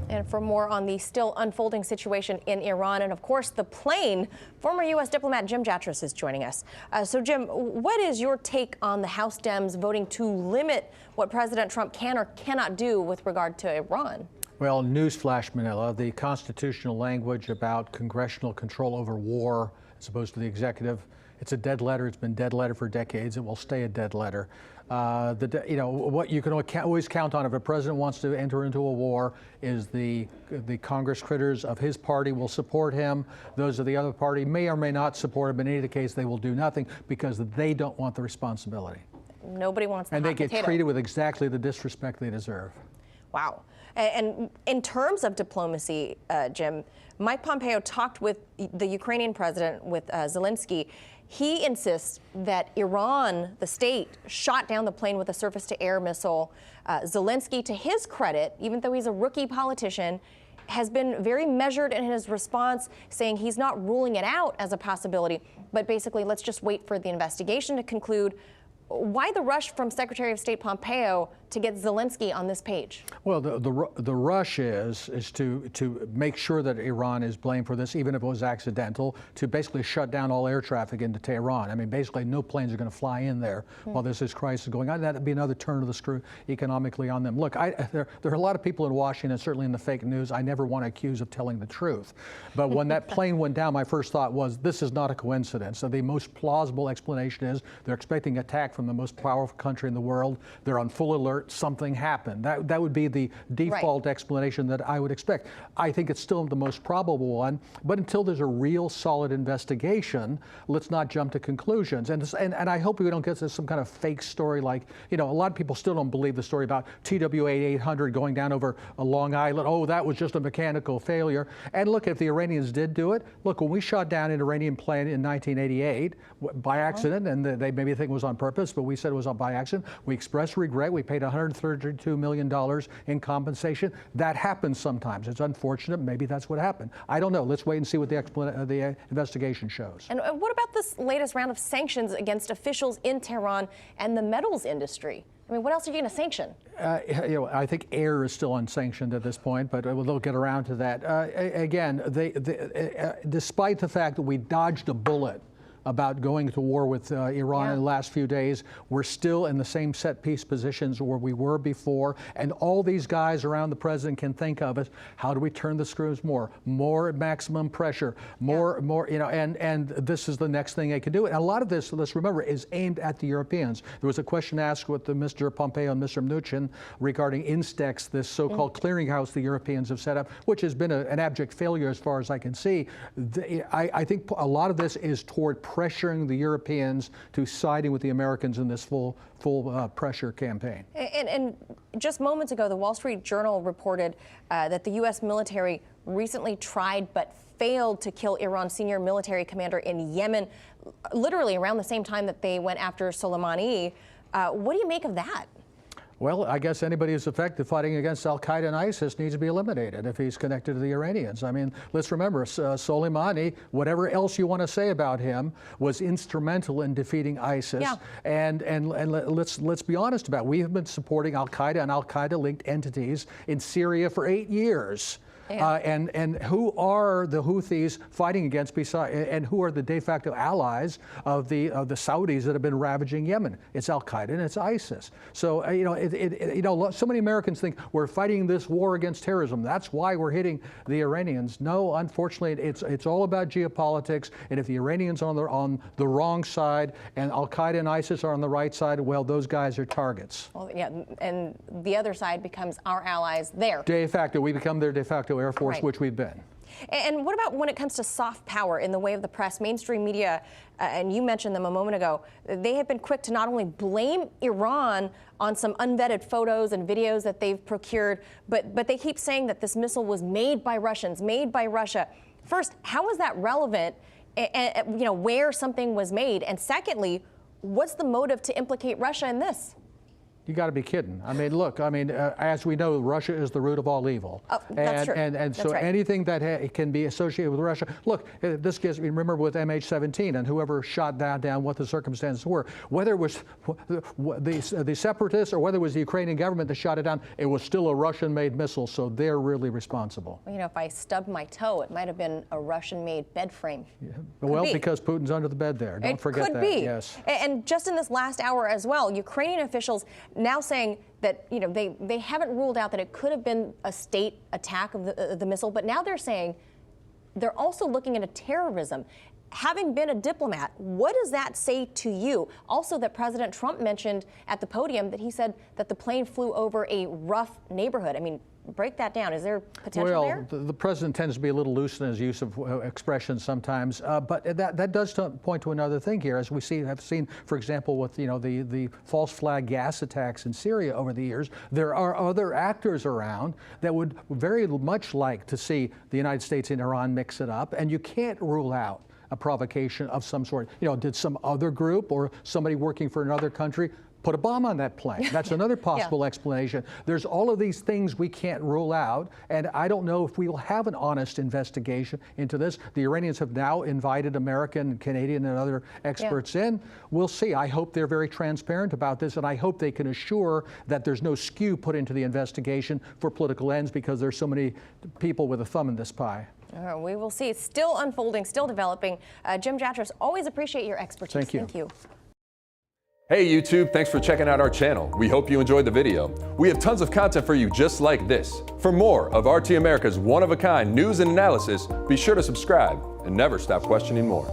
And for more on the still unfolding situation in Iran and, of course, the plane, former U.S. diplomat Jim Jatras is joining us. So, Jim, what is your take on the House Dems voting to limit what President Trump can or cannot do with regard to Iran? Well, newsflash, Manila, the constitutional language about congressional control over war as opposed to the executive, it's a dead letter. It's been dead letter for decades. It will stay a dead letter. What you can always count on if a president wants to enter into a war is the Congress critters of his party will support him. Those of the other party may or may not support him. In any case, they will do nothing because they don't want the responsibility. Nobody wants the And hot they get potato. treated with exactly the disrespect they deserve. Wow. And in terms of diplomacy, Jim, Mike Pompeo talked with the Ukrainian president, with Zelensky. He insists that Iran, the state, shot down the plane with a surface-to-air missile. Zelensky, to his credit, even though he's a rookie politician, has been very measured in his response, saying he's not ruling it out as a possibility, but basically, let's just wait for the investigation to conclude. Why the rush from Secretary of State Pompeo to get Zelensky on this page? Well, the rush is to make sure that Iran is blamed for this, even if it was accidental, to basically shut down all air traffic into Tehran. I mean, basically, no planes are going to fly in there while this crisis is going on. That'd be another turn of the screw economically on them. Look, there are a lot of people in Washington, certainly in the fake news, I never want to accuse of telling the truth. But when that plane went down, my first thought was, this is not a coincidence. So the most plausible explanation is they're expecting attack from the most powerful country in the world. They're on full alert. Something happened. That would be the default explanation that I would expect. I think it's still the most probable one, but until there's a real solid investigation, let's not jump to conclusions. And I hope we don't get to some kind of fake story like, a lot of people still don't believe the story about TWA-800 going down over Long Island. Oh, that was just a mechanical failure. And look, if the Iranians did do it, look, when we shot down an Iranian plane in 1988 by accident, and they maybe think it was on purpose, but we said it was by accident, we expressed regret. We paid $132 million in compensation. That happens sometimes. It's unfortunate. Maybe that's what happened. I don't know. Let's wait and see what the investigation shows. And what about this latest round of sanctions against officials in Tehran and the metals industry? I mean, what else are you going to sanction? I think air is still unsanctioned at this point, but they'll get around to that. Again, despite the fact that we dodged a bullet about going to war with Iran in the last few days, we're still in the same set piece positions where we were before. And all these guys around the president can think of is, how do we turn the screws more maximum pressure, more, and this is the next thing they can do. And a lot of this, let's remember, is aimed at the Europeans. There was a question asked with Mr. Pompeo and Mr. Mnuchin regarding Instex, this so-called clearinghouse the Europeans have set up, which has been an abject failure as far as I can see. I think a lot of this is toward pressuring the Europeans to siding with the Americans in this full pressure campaign. And just moments ago, the Wall Street Journal reported that the U.S. military recently tried but failed to kill Iran's senior military commander in Yemen, literally around the same time that they went after Soleimani. What do you make of that? Well, I guess anybody who's effective fighting against al-Qaeda and ISIS needs to be eliminated if he's connected to the Iranians. I mean, let's remember, Soleimani, whatever else you want to say about him, was instrumental in defeating ISIS. Yeah. And let's be honest about it. We have been supporting al-Qaeda and al-Qaeda-linked entities in Syria for 8 years. Yeah. And who are the Houthis fighting against, and who are the de facto allies of the Saudis that have been ravaging Yemen? It's Al-Qaeda and it's ISIS. So so many Americans think we're fighting this war against terrorism. That's why we're hitting the Iranians. No, unfortunately, it's all about geopolitics. And if the Iranians are on the wrong side and Al-Qaeda and ISIS are on the right side, well, those guys are targets. Well, yeah, and the other side becomes our allies there. De facto, we become their de facto Air Force, which we've been. And what about when it comes to soft power in the way of the press, mainstream media, and you mentioned them a moment ago, they have been quick to not only blame Iran on some unvetted photos and videos that they've procured, but they keep saying that this missile was made by Russians, made by Russia. First, how is that relevant, and where something was made? And secondly, what's the motive to implicate Russia in this? You got to be kidding. I mean, look, I mean, as we know, Russia is the root of all evil. Oh, that's true. And so anything that can be associated with Russia, look, this gives me, remember with MH17 and whoever shot down what the circumstances were, whether it was the separatists or whether it was the Ukrainian government that shot it down, it was still a Russian-made missile, so they're really responsible. Well, you know, if I stubbed my toe, it might have been a Russian-made bed frame. Yeah. Well, because Putin's under the bed there. Don't forget that. It could be. Yes. And just in this last hour as well, Ukrainian officials now saying that, you know, they haven't ruled out that it could have been a state attack of the missile, but now they're saying they're also looking into terrorism. Having been a diplomat, what does that say to you? Also, that President Trump mentioned at the podium that he said that the plane flew over a rough neighborhood. I mean, break that down. Is there potential there? Well, the president tends to be a little loose in his use of expressions sometimes, but that does point to another thing here, as we have seen, for example, with the false flag gas attacks in Syria over the years. There are other actors around that would very much like to see the United States and Iran mix it up, and you can't rule out a provocation of some sort. You know, did some other group or somebody working for another country put a bomb on that plane? That's another possible explanation. There's all of these things we can't rule out, and I don't know if we will have an honest investigation into this. The Iranians have now invited American, Canadian, and other experts in. We'll see. I hope they're very transparent about this, and I hope they can assure that there's no skew put into the investigation for political ends because there's so many people with a thumb in this pie. We will see. It's still unfolding, still developing. Jim Jatras, always appreciate your expertise. Thank you. Thank you. Hey YouTube, thanks for checking out our channel. We hope you enjoyed the video. We have tons of content for you just like this. For more of RT America's one-of-a-kind news and analysis, be sure to subscribe and never stop questioning more.